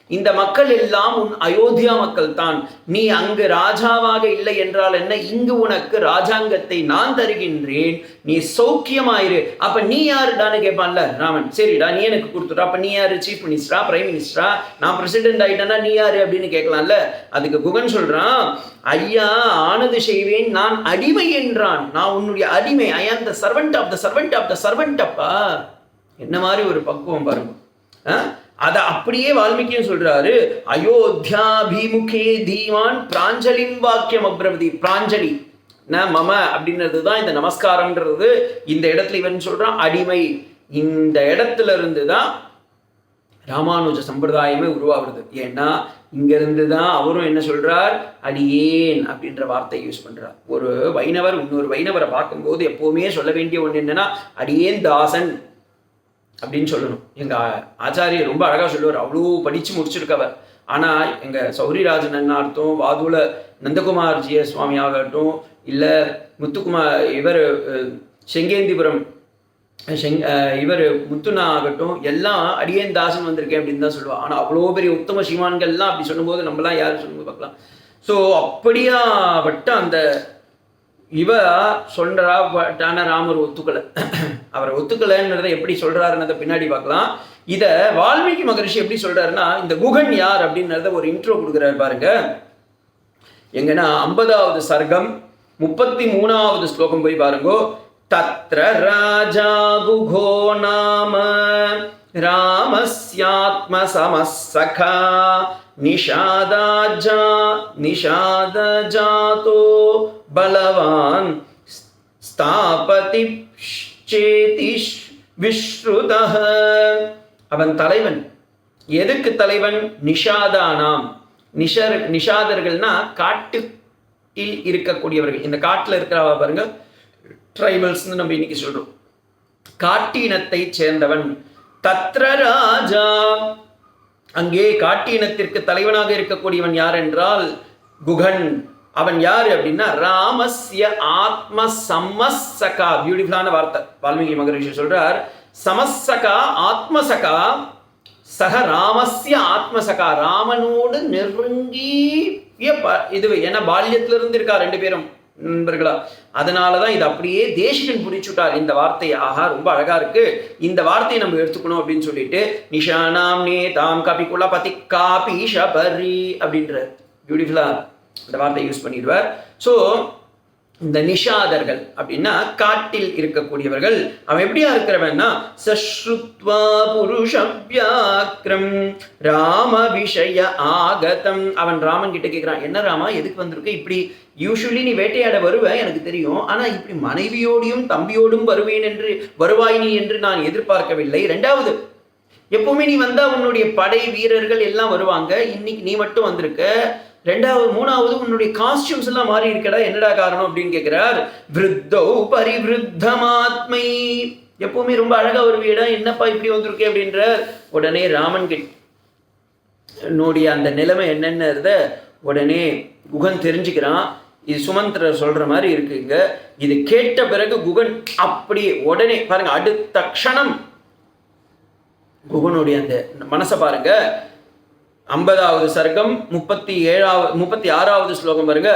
இந்த மக்கள் எல்லாம் உன் அயோத்தியா மக்கள் தான். நீ அங்கு ராஜாவாக இல்லை என்றால் என்ன, இங்கு உனக்கு ராஜாங்கத்தை நான் தருகின்றேன், நீ சௌக்கியமாயிரு. அப்ப நீ யாருடான்னு கேட்பான்ல ராமன். சரிடா நீ எனக்கு கொடுத்துட்டா, அப்ப நீ யாரு, சீஃப் மினிஸ்டரா, பிரைம் மினிஸ்டரா, நான் பிரசிடென்ட் ஆயிட்டேன்னா நீ யாரு அப்படின்னு கேட்கலாம்ல. அதுக்கு குகன் சொல்றான், ஐயா ஆனது செய்வேன், நான் அடிமை என்றான். நான் உன்னுடைய அடிமை, I am the servant of the servant of the servant. அப்பா என்ன மாதிரி ஒரு பக்குவம் பாருங்க. அதை அப்படியே வால்மீகியும் சொல்றாரு. அயோத்தியாபிமுகே தீவான் பிராஞ்சலின் வாக்கியம் அப்ரவதி. பிராஞ்சலி மம அப்படின்றது தான் இந்த நமஸ்காரம்ன்றது. இந்த இடத்துல இவன் சொல்றான் அடிமை. இந்த இடத்துல இருந்து தான் ராமானுஜ சம்பிரதாயமே உருவாகிறது. ஏன்னா இங்க இருந்து தான் அவரும் என்ன சொல்றார், அடியேன் அப்படின்ற வார்த்தையை யூஸ் பண்றார். ஒரு வைணவர் இன்னொரு வைணவரை பார்க்கும்போது எப்பவுமே சொல்ல வேண்டிய ஒன்று என்னன்னா, அடியேன் தாசன். அப்படின்னு சொல்லணும். எங்கள் ஆச்சாரியர் ரொம்ப அழகாக சொல்லுவார், அவ்வளோ படித்து முடிச்சிருக்கவர். ஆனால் எங்கள் சௌரிராஜன் அண்ணார்த்தம் வாதுல நந்தகுமார் ஜிய சுவாமி ஆகட்டும், இல்லை முத்துக்குமார் இவர் செங்கேந்திபுரம் இவர் முத்துனா ஆகட்டும், எல்லாம் அடியேன் தாசன் வந்திருக்கேன் அப்படின்னு தான் சொல்லுவாள். ஆனால் அவ்வளோ பெரிய உத்தம சிவான்கள்லாம் அப்படி சொல்லும்போது நம்மளாம் யார் சொல்லும்போது பார்க்கலாம். ஸோ அப்படியாப்பட்ட அந்த இவ சொல்றா, பட்டான ராமர் ஒத்துக்கலை. அவர் ஒத்துக்கலைன்றதை எப்படி சொல்றாருன்றதை பின்னாடி பார்க்கலாம். இதை வால்மீகி மகரிஷி எப்படி சொல்றாருன்னா, இந்த குகன் யார் அப்படின்றத ஒரு இன்ட்ரோ கொடுக்குறாரு பாருங்க. எங்கன்னா 50வது சர்க்கம் 33வது ஸ்லோகம் போய் பாருங்கோ. தத்ர ராஜா குகோ நாம ராமஸ்யாத்ம சமஸ்ஸகா நிஷாதஜாதோ பலவான் ஸ்தாபதி சேதிஷ் விஸ்ருதஹ. அவன் தலைவன். எதுக்கு தலைவன்? நிஷாதானாம். நிஷாதர்கள்னா காட்டில் இருக்கக்கூடியவர்கள். இந்த காட்டில் இருக்கிற பாருங்க, ட்ரைபல்ஸ்னு நம்ம இன்னைக்கு சொல்றோம். காட்டு இனத்தை சேர்ந்தவன். தத்ர ராஜா, அங்கே காட்டு இனத்திற்கு தலைவனாக இருக்கக்கூடியவன் யார் என்றால் குகன். அவன் யாரு அப்படின்னா ராமஸ்ய ஆத்ம சமஸ்ஸகா. பியூட்டிஃபுல்லான வார்த்தை வால்மீகி மகரிஷி சொல்றார். சமஸ்ஸகா ஆத்மசகா சக ராமஸ்ய ஆத்மசகா. ராமனோடு நெருங்கிய இது ஏன்னா பால்யத்திலிருந்து இருக்கா ரெண்டு பேரும் நண்பர்களா. அதனாலதான் இது அப்படியே தேசிகன் புரிச்சுட்டார் இந்த வார்த்தையை. ஆஹா, ரொம்ப அழகா இருக்கு, இந்த வார்த்தையை நம்ம எடுத்துக்கணும் அப்படின்னு சொல்லிட்டு நிஷானாம் நே தாம் காபி குலபதி காபி ஷபரி அப்படின்ற பியூட்டிஃபுல்லா இந்த வார்த்தையை யூஸ் பண்ணிடுவார். ஸோ இந்த நிஷாதர்கள் அப்படின்னா காட்டில் இருக்கக்கூடியவர்கள். அவன் எப்படியா இருக்கிறவன்னா சஸ்ருத்வா புருஷவ்யாக்ரம் ராம விஷய ஆகதம். அவன் ராமன் கிட்ட கேட்கிறான், என்ன ராமா எதுக்கு வந்திருக்க? இப்படி யூஸ்வலி நீ வேட்டையாட வருவ எனக்கு தெரியும், ஆனா இப்படி மனைவியோடையும் தம்பியோடும் வருவாய் நீ என்று நான் எதிர்பார்க்கவில்லை. ரெண்டாவது, எப்பவுமே நீ வந்தா உன்னுடைய படை வீரர்கள் எல்லாம் வருவாங்க, இன்னைக்கு நீ மட்டும் வந்திருக்க. ரெண்டாவது, மூணாவது, உன்னுடைய காஸ்டியூம்ஸ் எல்லாம் மாறி இருக்கடா, என்னடா காரணம் அப்படின்னு கேட்கிறார். விருத்தோ பரிவிருத்தமாத்மை. எப்பவுமே ரொம்ப அழகா வருவியடா, என்னப்பா இப்படி வந்திருக்கே அப்படின்ற. உடனே ராமன் நோடைய அந்த நிலைமை என்னென்னத உடனே குகன் தெரிஞ்சுக்கிறான். இது சுமந்திரர் சொல்ற மாதிரி இருக்குங்க. இது கேட்ட பிறகு குகன் அப்படியே உடனே பாருங்க, அடுத்த க்ஷணம் குகனுடைய அந்த மனசை பாருங்க. 50வது சர்க்கம் 36வது ஸ்லோகம் பாருங்க.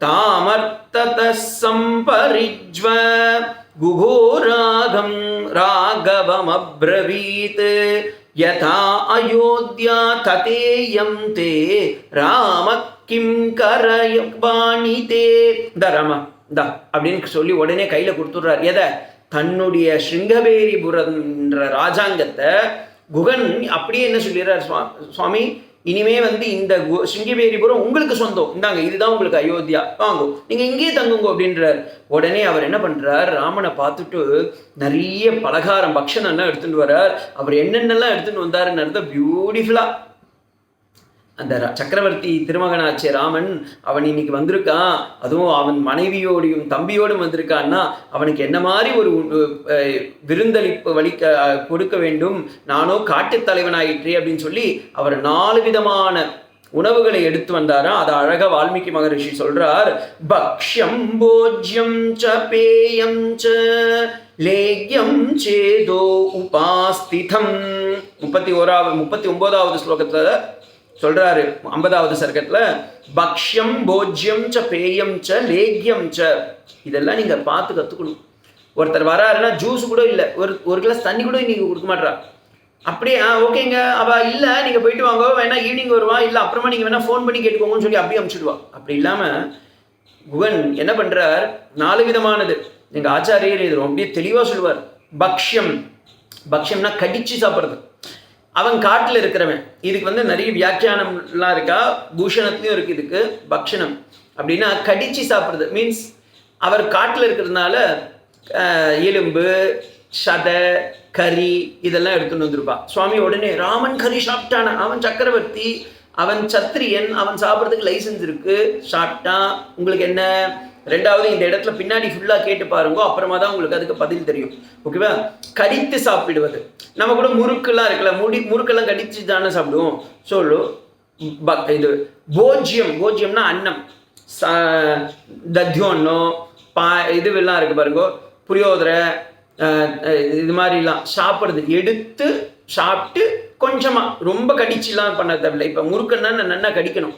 தாமர்த்தத சம்பரிஜ்வ குகோராகம் ராகவம் அப்ரவீத் யதா அயோத்யா ததேயம் தே ராம கிம் கரயபாணி தே. இந்த ராமா இந்த அப்படின்னு சொல்லி உடனே கையில கொடுத்துடுறார். எதை? தன்னுடைய ஸ்ருங்கபேரிபுரம்ன்ற ராஜாங்கத்தை. குகன் அப்படியே என்ன சொல்லிடுறார், சுவாமி இனிமே இந்த ஸ்ருங்கபேரிபுரம் உங்களுக்கு சொந்தம், இந்தாங்க இதுதான் உங்களுக்கு அயோத்தியா, வாங்கோ நீங்க இங்கேயே தங்குங்க அப்படின்றார். உடனே அவர் என்ன பண்றார், ராமனை பார்த்துட்டு நிறைய பலகாரம் பக்ஷணம் எடுத்துட்டு வர்றார். அவர் என்னென்னலாம் எடுத்துட்டு வந்தாருன்னு பியூட்டிஃபுல்லா அந்த சக்கரவர்த்தி திருமகனாச்சே ராமன் அவன் இன்னைக்கு வந்திருக்கான், அதுவும் அவன் மனைவியோடையும் தம்பியோடும் வந்திருக்கான்னா அவனுக்கு என்ன மாதிரி ஒரு விருந்தளிப்பு கொடுக்க வேண்டும், நானோ காட்டுத் தலைவனாயிற்றே அப்படின்னு சொல்லி அவர் 4 விதமான உணவுகளை எடுத்து வந்தாராம். அதை அழகா வால்மீகி மகரிஷி சொல்றார். பக்ஷ்யம் போஜ்யம் ச பேயம் ச லேக்யம் சேதோ உபாஸ்திதம். 39வது ஸ்லோகத்துல சொல்றாரு. 50வது சர்க்கத்துல பக்ஷ்யம் போஜ்யம் ச பேயம் ச லேக்யம் ச. இதெல்லாம் நீங்க பார்த்து கத்துக்கணும். ஒருத்தர் வராருன்னா ஜூஸ் கூட இல்லை, ஒரு கிளாஸ் தண்ணி கூட நீங்க கொடுக்க மாட்டா. அப்படியே ஓகேங்க அவ இல்லை நீங்க போயிட்டு வாங்க, வேணா ஈவினிங் வருவா, இல்லை அப்புறமா நீங்க வேணா ஃபோன் பண்ணி கேட்டுக்கோங்கன்னு சொல்லி அப்படியே அனுப்பிச்சுடுவா. அப்படி இல்லாம குகன் என்ன பண்றார், 4 விதமானது. எங்க ஆச்சாரியர் இது அப்படியே தெளிவா சொல்லுவார். பக்ஷ்யம்னா கடிச்சு சாப்பிட்றது. அவன் காட்டில் இருக்கிறவன். இதுக்கு நிறைய வியாக்கியானம்லாம் இருக்கா, பூஷணத்துலையும் இருக்கு இதுக்கு. பக்ஷணம் அப்படின்னா கடிச்சு சாப்பிட்றது. மீன்ஸ் அவர் காட்டில் இருக்கிறதுனால எலும்பு சதை கறி இதெல்லாம் எடுத்துன்னு வந்திருப்பான். சுவாமி உடனே ராமன் கறி சாப்பிட்டான, அவன் சக்கரவர்த்தி, அவன் சத்திரியன், அவன் சாப்பிட்றதுக்கு லைசன்ஸ் இருக்கு, சாப்பிட்டான், உங்களுக்கு என்ன ரெண்டாவது இந்த இடத்துல பின்னாடி ஃபுல்லாக கேட்டு பாருங்க, அப்புறமா தான் உங்களுக்கு அதுக்கு பதில் தெரியும். ஓகேவா? கடித்து சாப்பிடுவது. நம்ம கூட முறுக்கெல்லாம் இருக்குல்ல, முறுக்கெல்லாம் கடிச்சு தானே சாப்பிடுவோம். சொல்லு இது போஜ்யம். போஜ்யம்னா அன்னம். தத்யோன்னோ இதுவெல்லாம் இருக்கு பாருங்க, புளியோதரை, இது மாதிரிலாம் சாப்பிட்றது. எடுத்து சாப்பிட்டு கொஞ்சமாக, ரொம்ப கடிச்சுலாம் பண்ண தேவையில்லை. இப்போ முறுக்குன்னா நல்லா கடிக்கணும்.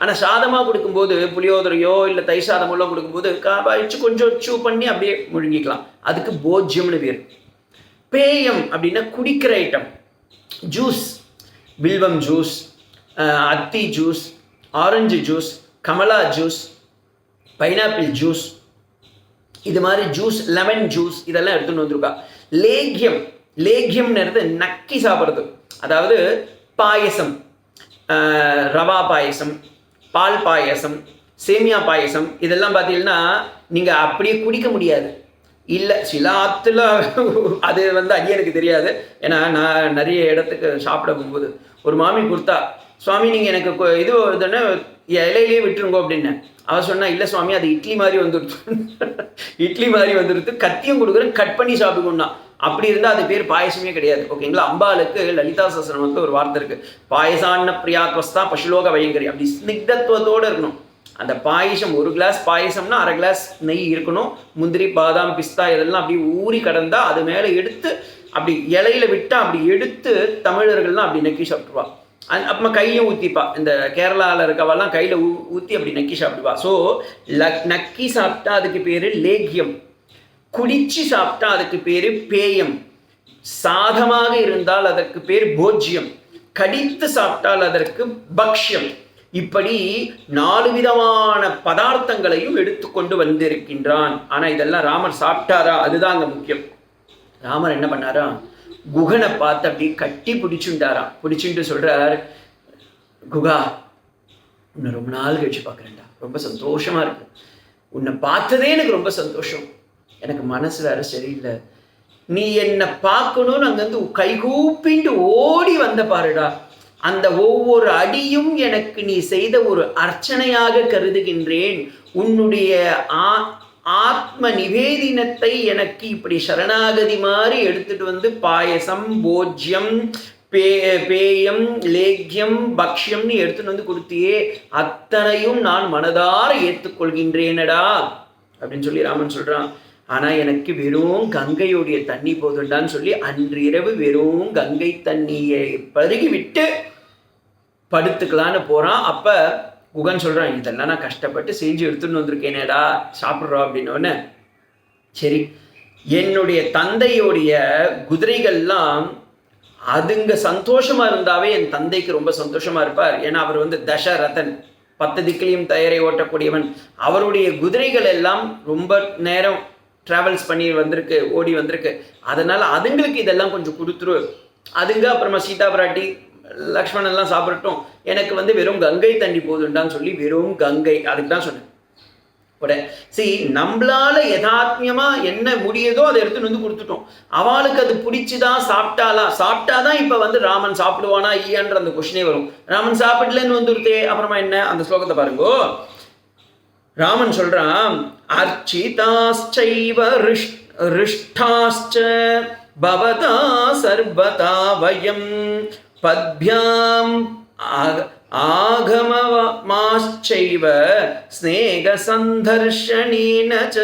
ஆனால் சாதமாக கொடுக்கும்போது, புளியோதரையோ இல்லை தை சாதமெல்லாம் கொடுக்கும்போது காய்ச்சி கொஞ்சம் சூ பண்ணி அப்படியே முழுங்கிக்கலாம். அதுக்கு போஜ்யம்னு பேர். பேயம் அப்படின்னா குடிக்கிற ஐட்டம். ஜூஸ், வில்வம் ஜூஸ், அத்தி juice, orange juice, Kamala juice, pineapple juice, இது மாதிரி ஜூஸ், லெமன் ஜூஸ் இதெல்லாம் எடுத்துன்னு வந்திருக்கா. லேகியம். லேகியம்ன்றது நக்கி சாப்பிட்றது. அதாவது பாயசம், ரவா பாயசம், பால் பாயசம், சேமியா பாயசம், இதெல்லாம் பார்த்தீங்கன்னா நீங்கள் அப்படியே குடிக்க முடியாது. இல்லை சில ஆற்றுல அது அடியனுக்கு தெரியாது. ஏன்னா நான் நிறைய இடத்துக்கு சாப்பிட போகும்போது ஒரு மாமி கொடுத்தா, சுவாமி நீங்கள் எனக்கு இது இதுன்னு இலையிலேயே விட்டுருங்கோ அப்படின்னு. அவன் சொன்னா, இல்லை சுவாமி அது இட்லி மாதிரி வந்துடுது. இட்லி மாதிரி வந்துடுது, கத்தியும் கொடுக்குறேன், கட் பண்ணி சாப்பிடுக்கணும்னா. அப்படி இருந்தால் அது பேர் பாயசமே கிடையாது. ஓகேங்களா? அம்பாளுக்கு லலிதா சஹஸ்ரநாமத்துல ஒரு வார்த்தை இருக்கு, பாயசான்ன பிரியாத்வஸ்தா பசுலோக பயங்கரி. அப்படி ஸ்னிக்தத்துவத்தோடு இருக்கணும். அந்த பாயசம், ஒரு கிளாஸ் பாயசம்னா அரை கிளாஸ் நெய் இருக்கணும். முந்திரி, பாதாம், பிஸ்தா இதெல்லாம் அப்படி ஊறி கடந்தா அது மேலே எடுத்து அப்படி இலையில விட்டா அப்படி எடுத்து தமிழர்கள்லாம் அப்படி நக்கி சாப்பிடுவா. அப்புறமா கையும் ஊற்றிப்பா. இந்த கேரளாவில் இருக்கவாலாம் கையில் ஊற்றி அப்படி நக்கி சாப்பிடுவா. ஸோ நக்கி சாப்பிட்டா அதுக்கு பேர் லேகியம். குடிச்சு சாப்பிட்டா அதுக்கு பேர் பேயம். சாதமாக இருந்தால் அதற்கு பேர் போஜ்யம். கடித்து சாப்பிட்டால் அதற்கு பக்ஷ்யம். இப்படி 4 விதமான பதார்த்தங்களையும் எடுத்துக்கொண்டு வந்திருக்கின்றான். ஆனால் இதெல்லாம் ராமர் சாப்பிட்டாரா? அதுதான் அங்கே முக்கியம். ராமர் என்ன பண்ணாரா? குகனை பார்த்து அப்படி கட்டி பிடிச்சுட்டாராம். பிடிச்சுட்டு சொல்றார், குகா உன்னை ரொம்ப நாள் கழிச்சு பார்க்குறேன்டா, ரொம்ப சந்தோஷமா இருக்கு. உன்னை பார்த்ததே எனக்கு ரொம்ப சந்தோஷம். எனக்கு மனசு வேற சரியில்லை. நீ என்னை பார்க்கணும்னு அங்கேருந்து கைகூப்பிண்டு ஓடி வந்த பாருடா. அந்த ஒவ்வொரு அடியும் எனக்கு நீ செய்த ஒரு அர்ச்சனையாக கருதுகின்றேன். உன்னுடைய ஆத்ம நிவேதினத்தை எனக்கு இப்படி சரணாகதி மாதிரி எடுத்துட்டு வந்து பாயசம், போஜ்யம், பேயம், லேக்கியம், பக்ஷ்யம்னு எடுத்துட்டு வந்து கொடுத்தியே, அத்தனையும் நான் மனதார ஏற்றுக்கொள்கின்றேனடா அப்படின்னு சொல்லி ராமன் சொல்றான். ஆனா எனக்கு வெறும் கங்கையுடைய தண்ணி போதுண்டான்னு சொல்லி அன்று இரவு வெறும் கங்கை தண்ணியை பருகி விட்டு படுத்துக்கலான்னு போறான். அப்ப குகன் சொல்றான், இதெல்லாம் நான் கஷ்டப்பட்டு செஞ்சு எடுத்துன்னு வந்திருக்கேனேடா, சாப்பிட்றோம் அப்படின்னோடனே, சரி என்னுடைய தந்தையோடைய குதிரைகள்லாம் அதுங்க சந்தோஷமா இருந்தாவே என் தந்தைக்கு ரொம்ப சந்தோஷமா இருப்பார். ஏன்னா அவர் தசரதன், 10 திக்கிலையும் தயாரை ஓட்டக்கூடியவன். அவருடைய குதிரைகள் எல்லாம் ரொம்ப நேரம் டிராவல்ஸ் பண்ணி வந்திருக்கு, ஓடி வந்திருக்கு. அதனால அதுங்களுக்கு இதெல்லாம் கொஞ்சம் கொடுத்துரு. அதுங்க அப்புறமா சீதா பிராட்டி, லக்ஷ்மணன் எல்லாம் சாப்பிடட்டும். எனக்கு வெறும் கங்கை தண்ணி போதுண்டான்னு சொல்லி வெறும் கங்கை, அதுக்கு தான் சொன்னேன். நம்மளால யதாத்மியமா என்ன முடியுதோ அதை எடுத்துன்னு கொடுத்துட்டோம். அவளுக்கு அது பிடிச்சுதான் சாப்பிட்டாதான் இப்ப ராமன் சாப்பிடுவானா ஐயான்ற அந்த கொஸ்டினே வரும். ராமன் சாப்பிடலன்னு வந்துருத்தே, அப்புறமா என்ன? அந்த ஸ்லோகத்தை பாருங்கோ. ராமன் சொல்றான், அர்ச்சிதாஸ்சைவ ரிஷ்டாஸ்ச பவதா சர்வதா வயம் பத்யாம் ஆகமமாச்சைவ ஸ்நேக சந்தர்ஷனேன ச.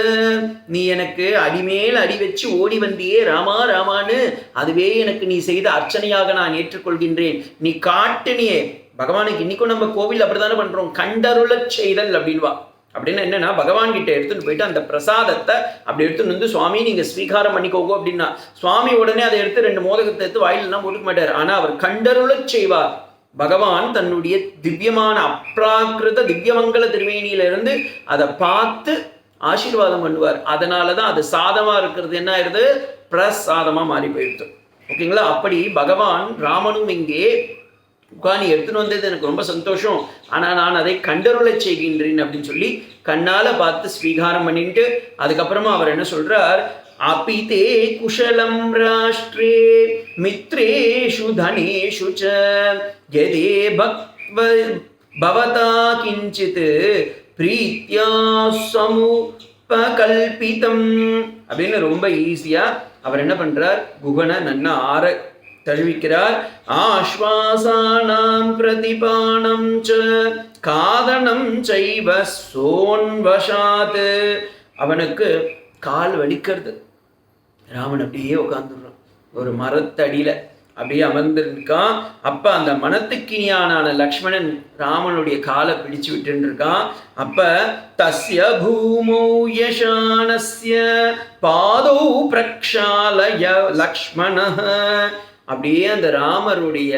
நீ எனக்கு அடிமேல் அடி வச்சு ஓடி வந்தியே ராமா ராமான்னு, அதுவே எனக்கு நீ செய்த அர்ச்சனையாக நான் ஏற்றுக்கொள்கின்றேன். நீ காட்டுனியே பகவானுக்கு. இன்னைக்கும் நம்ம கோவில் அப்படித்தானே பண்றோம், கண்டருளச் செய்தல் அப்படின்வா. அப்படின்னா என்னன்னா, பகவான் கிட்ட எடுத்துன்னு போயிட்டு அந்த பிரசாதத்தை அப்படி எடுத்துன்னு சுவாமி நீங்க ஸ்வீகாரம் பண்ணிக்கோங்க அப்படின்னா, சுவாமி உடனே அதை எடுத்து 2 மோதகத்தை எடுத்து வாயிலெல்லாம் கொடுக்க மாட்டார். ஆனா அவர் கண்டருளச் செய்வார். பகவான் தன்னுடைய திவ்யமான அப்ராக்கிருத திவ்யமங்கல திருவேணியிலிருந்து அதை பார்த்து ஆசீர்வாதம் பண்ணுவார். அதனாலதான் அது சாதமா இருக்கிறது என்ன ஆயிருது, பிரசாதமா மாறி போயிடுது. ஓகேங்களா? அப்படி பகவான் ராமனும் இங்கே நீ எடுத்துன்னு வந்தது எனக்கு ரொம்ப சந்தோஷம், ஆனா நான் அதை கண்டருளச் செய்கின்றேன் அப்படின்னு சொல்லி கண்ணால பார்த்து ஸ்வீகாரம் பண்ணிட்டு, அதுக்கப்புறமா அவர் என்ன சொல்றார், அபிதே குஷலம் ராஷ்ட்ரே மித்ரேஷு தனேஷு ச யதே பவதா கிஞ்சித் பிரீத்யா சமுபகல்பிதம் அப்படின்னு ரொம்ப ஈஸியா அவர் என்ன பண்றார், குகனை நன்னா ஆற தழுவிக்கிறார். ஆஸ்வாசானாம் பிரதிபானம் ச காதனம் சைவ சோன்வசாத். அவனுக்கு கால் வலிக்கிறது. ராமன் அப்படியே உட்காந்துடுறான், ஒரு மரத்தடியில அப்படியே அமர்ந்திருக்கான். அப்ப அந்த மனத்துக்கினியானான லக்ஷ்மணன் ராமனுடைய காலை பிடிச்சு விட்டு இருக்கான். அப்ப தஸ்ய பூமௌ யசானஸ்ய பாதௌ பிரக்ஷாலய லக்ஷ்மணஹ. அப்படியே அந்த ராமருடைய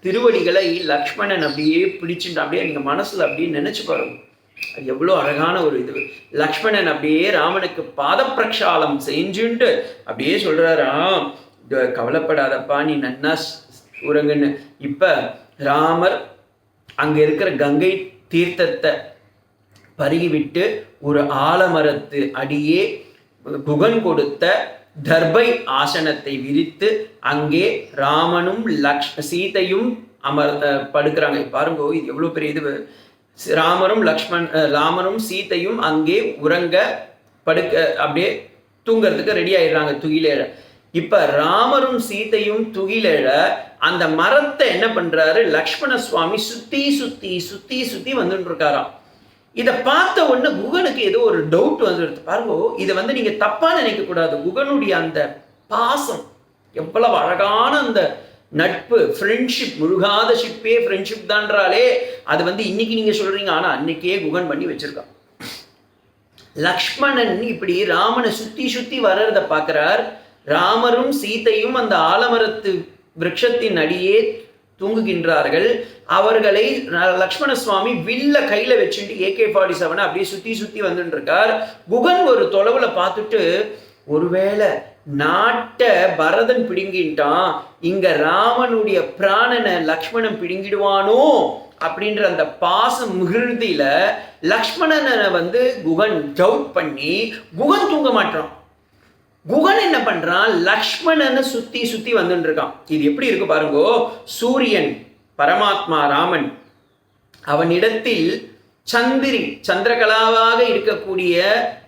திருவடிகளை லக்ஷ்மணன் அப்படியே பிடிச்சுட்டு அப்படியே நீங்க மனசுல அப்படியே நினைச்சு பாருங்க, அது எவ்வளோ அழகான ஒரு இது. லக்ஷ்மணன் அப்படியே ராமனுக்கு பாத பிரக்ஷாலம் செஞ்சுட்டு அப்படியே சொல்றாராம், கவலைப்படாதப்பா, நீ நன்னா உறங்குன்னு. இப்ப ராமர் அங்க இருக்கிற கங்கை தீர்த்தத்தை பருகிவிட்டு ஒரு ஆலமரத்து அடியே குகன் கொடுத்த தர்பை ஆசனத்தை விரித்து அங்கே ராமனும் சீதையும் படுக்கிறாங்க. பாருங்க, இது எவ்வளவு பெரிய இது. ராமரும் சீதையும் அங்கே உறங்க படுக்க அப்படியே தூங்கிறதுக்கு ரெடி ஆயிடுறாங்க துகிலேழ. இப்ப ராமரும் சீதையும் துகிலேழ அந்த மரத்தை என்ன பண்றாரு, லக்ஷ்மண சுவாமி சுத்தி சுத்தி சுத்தி சுத்தி வந்துட்டு இருக்காராம். இதை பார்த்த உடனே குகனுக்கு ஏதோ ஒரு டவுட் வந்துடுது. பாருங்க, இதை நீங்க தப்பா நினைக்க கூடாது. குகனுடைய அந்த பாசம் எவ்வளவு அழகான அந்த நட்பு, ஃப்ரெண்ட்ஷிப், முழுகாத ஷிப்பே ஃப்ரெண்ட்ஷிப் தான்றாலே அது இன்னைக்கு நீங்க சொல்றீங்க, ஆனா அன்னைக்கே குகன் பண்ணி வச்சிருக்கான். லக்ஷ்மணன் இப்படி ராமனை சுத்தி சுத்தி வர்றத பார்க்கிறார். ராமரும் சீதையும் அந்த ஆலமரத்து விருட்சத்தின் அடியே தூங்குகின்றார்கள். அவர்களை லக்ஷ்மண சுவாமி வில்ல கையில வச்சுட்டு AK-47 அப்படியே சுத்தி சுத்தி வந்துட்டு இருக்கார். குகன் ஒரு தொலைவுல பார்த்துட்டு, ஒருவேளை நாட்டை பரதன் பிடுங்கிட்டான், இங்க ராமனுடைய பிராணனை லக்ஷ்மணன் பிடுங்கிடுவானோ அப்படின்ற அந்த பாசம் மிகுதியில லக்ஷ்மணனை குகன் டவுட் பண்ணி குகன் தூங்க மாட்டான். குகன் என்ன பண்றான், லக்ஷ்மணனை சுத்தி சுத்தி வந்துட்டு இருக்கான். இது எப்படி இருக்கு பாருங்கோ. சூரியன் பரமாத்மா ராமன், அவனிடத்தில் சந்திரகலாவாக இருக்கக்கூடிய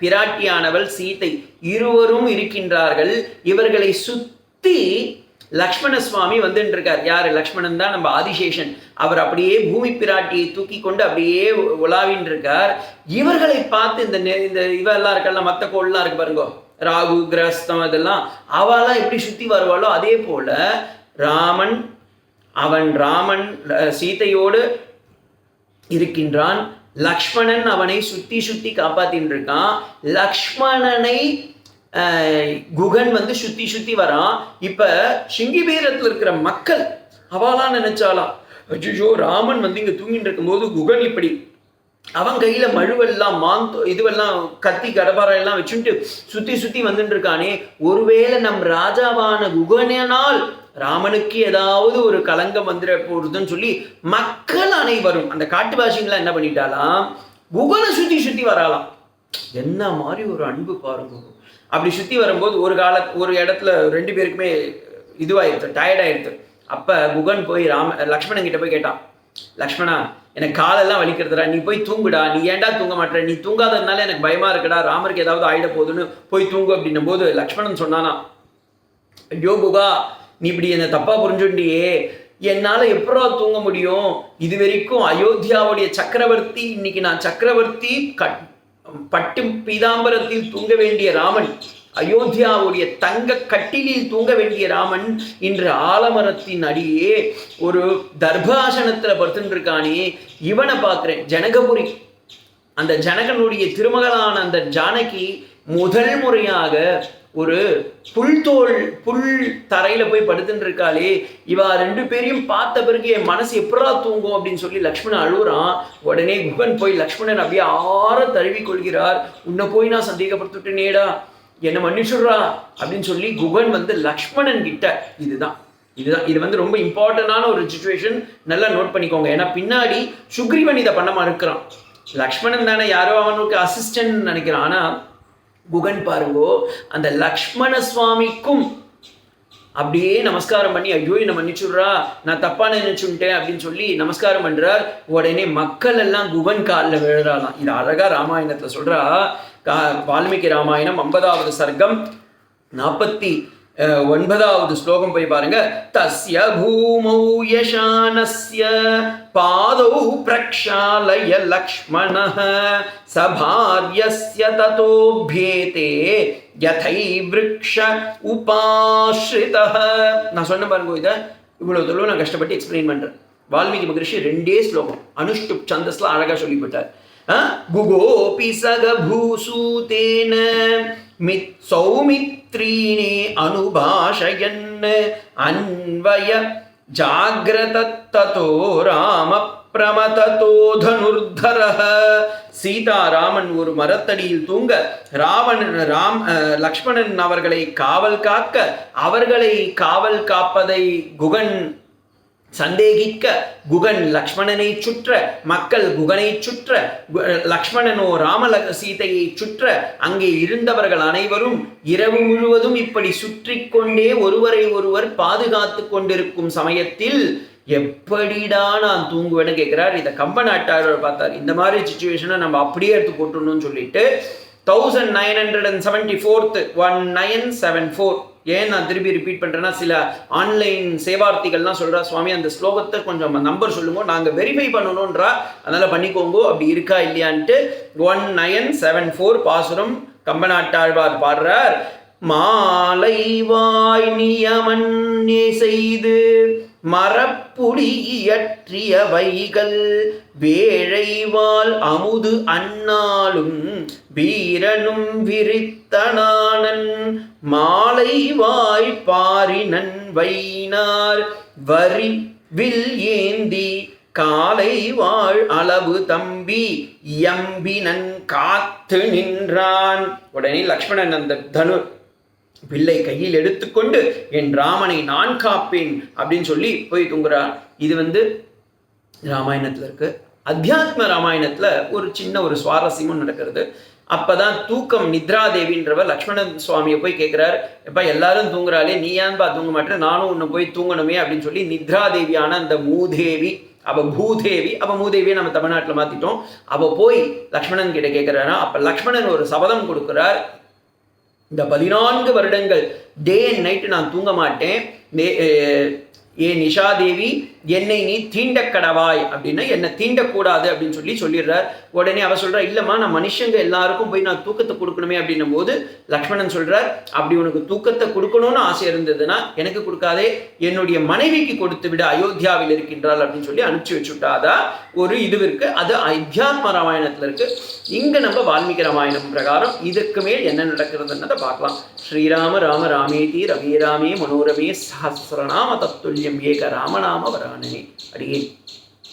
பிராட்டியானவள் சீதை இருவரும் இருக்கின்றார்கள். இவர்களை சுத்தி லக்ஷ்மண சுவாமி வந்துட்டு இருக்கார். யாரு? லக்ஷ்மணன் தான் நம்ம ஆதிசேஷன். அவர் அப்படியே பூமி பிராட்டியை தூக்கி கொண்டு அப்படியே உலாவின் இருக்கார். இவர்களை பார்த்து இந்த இவெல்லாம் இருக்கல, மற்ற கோள்லாம் இருக்கு பாருங்க, ராகு கிரஸ்தம் அதெல்லாம், அவெல்லாம் எப்படி சுத்தி வருவாளோ அதே போல ராமன் சீதையோடு இருக்கின்றான். லக்ஷ்மணன் அவனை சுத்தி சுத்தி காப்பாத்தின்னு இருக்கான். லக்ஷ்மணனை குகன் சுத்தி சுத்தி வரான். இப்ப சிங்கிபேரத்துல இருக்கிற மக்கள் அவெல்லாம் நினைச்சாலாம், அஜிஜோ ராமன் இங்க தூங்கிட்டு இருக்கும் போது குகன் இப்படி அவன் கையில மழுவெல்லாம் இதுவெல்லாம் கத்தி கடபாரம் எல்லாம் வச்சுட்டு சுத்தி சுத்தி வந்துட்டு இருக்கானே, ஒருவேளை நம் ராஜாவான குகனால் ராமனுக்கு ஏதாவது ஒரு களங்கம் வந்துட போறதுன்னு சொல்லி மக்கள் அனைவரும் அந்த காட்டு பாஷைங்களா என்ன பண்ணிட்டாலாம், குகனை சுத்தி சுத்தி வராலாம். என்ன மாதிரி ஒரு அன்பு பாருங்க. அப்படி சுத்தி வரும்போது ஒரு இடத்துல ரெண்டு பேருக்குமே இதுவாயிருது, டயர்ட் ஆயிருது. அப்ப குகன் போய் லக்ஷ்மணன் கிட்ட போய் கேட்டான், லக்ஷ்மணா, எனக்கு காலெல்லாம் வலிக்கிறதுடா, நீ போய் தூங்குடா, நீ ஏன்டா தூங்க மாட்டேற, நீ தூங்காததுனால எனக்கு பயமா இருக்குடா, ராமருக்கு ஏதாவது ஆயிட போகுதுன்னு போய் தூங்கு அப்படின்னும் போது லக்ஷ்மணன் சொன்னானா, ஐயோ குகா, நீ இப்படி என்ன தப்பா புரிஞ்சுட்டியே, என்னால எப்படா தூங்க முடியும், இது வரைக்கும் அயோத்தியாவுடைய சக்கரவர்த்தி, இன்னைக்கு நான் சக்கரவர்த்தி, பட்டு பீதாம்பரத்தில் தூங்க வேண்டிய ராமன், அயோத்தியாவுடைய தங்க கட்டிலில் தூங்க வேண்டிய ராமன் இன்று ஆலமரத்தின் அடியே ஒரு தர்பாசனத்துல படுத்துட்டு இருக்கானே, இவனை பார்க்கிறேன். ஜனகபுரி, அந்த ஜனகனுடைய திருமகளான அந்த ஜானகி முதல் முறையாக ஒரு புல் தரையில போய் படுத்துட்டு இருக்காளே, இவா ரெண்டு பேரையும் பார்த்த பிறகு என் மனசு எப்படா தூங்கும் அப்படின்னு சொல்லி லக்ஷ்மணன் அழுகுறான். உடனே குகன் போய் லக்ஷ்மணன் அப்படியே ஆற தழுவி கொள்கிறார். உன்னை போய் நான் சந்தேகப்படுத்திட்டேனேடா, என்ன மன்னிச்சுடுறா அப்படின்னு சொல்லி குகன் லக்ஷ்மணன் கிட்ட இதுதான் இது ரொம்ப இம்பார்ட்டன்டான ஒரு சிச்சுவேஷன், நல்லா நோட் பண்ணிக்கோங்க. ஏன்னா பின்னாடி சுக்ரீவன் இதை பண்ண மறுக்கிறான். லக்ஷ்மணன் தானே யாரோ அவனுக்கு அசிஸ்டன்ட் நினைக்கிறான். ஆனா குகன் பாருங்கோ, அந்த லக்ஷ்மண சுவாமிக்கும் அப்படியே நமஸ்காரம் பண்ணி ஐயோ என்னை மன்னிச்சுடுறா, நான் தப்பா நினைச்சுட்டேன் அப்படின்னு சொல்லி நமஸ்காரம் பண்றார். உடனே மக்கள் எல்லாம் குகன் காலில் விழுறாலாம். இது அழகா ராமாயணத்துல சொல்றா. வால்மீகி ராமாயணம் 50வது சர்க்கம் 49வது ஸ்லோகம் போய் பாருங்க. தஸ்ய பூமௌ யசானஸ்ய பாதௌ பிரக்ஷாலய லக்ஷ்மணः சபார்யஸ்ய ததோப்யேதே யதை விருக்ஷ உபாஸ்ரிதः. நான் சொன்ன பாருங்க, இதை இவ்வளவு தொழில் நான் கஷ்டப்பட்டு எக்ஸ்பிளைன் பண்றேன். வால்மீகி மகரிஷி 2 ஸ்லோகம் அனுஷ்டுப் சந்தஸ்ல அழகா சொல்லிவிட்டார். குகோபி சக பூசூதேன சௌமித்ரீனே அனுபாஷயன் அன்வய ஜாக்ரதத்தோ ராம பிரமததோ தனுர்தரஹ. சீதாராமன் ஒரு மரத்தடியில் தூங்க லக்ஷ்மணன் அவர்களை காவல் காக்க, அவர்களை காவல் காப்பதை குகன் சந்தேகிக்க, குகன் லக்ஷ்மணனை சுற்ற, மக்கள் குகனை சுற்ற, லக்ஷ்மணனோ சீதையை சுற்ற, அங்கே இருந்தவர்கள் அனைவரும் இரவு முழுவதும் இப்படி சுற்றி கொண்டே ஒருவரை ஒருவர் பாதுகாத்து கொண்டிருக்கும் சமயத்தில் எப்படிடா நான் தூங்குவேன்னு கேட்கிறார். இதை கம்பநாட்டார் பார்த்தார். இந்த மாதிரி சிச்சுவேஷனை நம்ம அப்படியே எடுத்து போட்டுணும்னு சொல்லிட்டு 1974 1974. ஏன் நான் திருப்பி ரிப்பீட் பண்ணுறேன்னா, சில ஆன்லைன் சேவார்த்திகள்லாம் சொல்கிறா, சுவாமி அந்த ஸ்லோகத்தை கொஞ்சம் நம்பர் சொல்லுங்க, நாங்கள் வெரிஃபை பண்ணணுன்றா, அதனால் பண்ணிக்கோங்க அப்படி இருக்கா இல்லையான்ட்டு. 1974 பாசுரம் கம்பநாட்டாழ்வார் பாடுறார். மாலை வாய் நியமன்னே செய்து மரப்புடியற்றிய வைகள் வேழைவால் அமுது அண்ணாலும் வீரனும் விரித்தனானன் மாலை வாய் பாரினன் வைனார் வரி வில் ஏந்தி காலை வாழ் அளவு தம்பி எம்பினன் காத்து நின்றான். உடனே லக்ஷ்மணன் அந்த வில்லை கையில் எடுத்துக்கொண்டு என் ராமனை நான் காப்பேன் அப்படின்னு சொல்லி போய் தூங்குறான். இது ராமாயணத்துல இருக்கு. அத்தியாத்ம ராமாயணத்துல ஒரு சின்ன ஒரு சுவாரஸ்யமும் நடக்கிறது. அப்பதான் தூக்கம் நித்ராதேவின்றவர் லக்ஷ்மணன் சுவாமியை போய் கேட்கிறார், எப்ப எல்லாரும் தூங்குறாளே நீ ஏன்பா தூங்க மாட்டேன், நானும் உன்னை போய் தூங்கணுமே அப்படின்னு சொல்லி நித்ராதேவியான அந்த மூதேவி, அவ பூதேவி, அவ மூதேவியை நம்ம தமிழ்நாட்டில் மாத்திட்டோம், அவ போய் லக்ஷ்மணன் கிட்ட கேட்கிறாரா. அப்ப லக்ஷ்மணன் ஒரு சபதம் கொடுக்கிறார். இந்த 14 வருடங்கள் டே அண்ட் நைட்டு நான் தூங்க மாட்டேன், ஏ நிஷாதேவி என்னை நீ தீண்டக்கடவாய் அப்படின்னா என்னை தீண்டக்கூடாது அப்படின்னு சொல்லிடுறார். உடனே அவ சொல்றா, இல்லம்மா நான் மனுஷங்க எல்லாருக்கும் போய் நான் தூக்கத்தை கொடுக்கணுமே அப்படின்னும் போது லக்ஷ்மணன் சொல்றார், அப்படி உனக்கு தூக்கத்தை கொடுக்கணும்னு ஆசை இருந்ததுன்னா எனக்கு கொடுக்காதே, என்னுடைய மனைவிக்கு கொடுத்து விட, அயோத்தியாவில் இருக்கின்றாள் அப்படின்னு சொல்லி அனுப்பிச்சு வச்சுட்டாதா ஒரு இது இருக்கு. அது அத்தியாத்ம ராமாயணத்துல இருக்கு. இங்க நம்ம வால்மீகி ராமாயணம் பிரகாரம் இதுக்கு மேல் என்ன நடக்கிறதுன்றதை பார்க்கலாம். ஸ்ரீராம ராம ராமேதி ரவி ராமே மனோரமே சஹஸ்ரநாம தத்துல்யம் ஏக ராமநாம வரானே. அடியே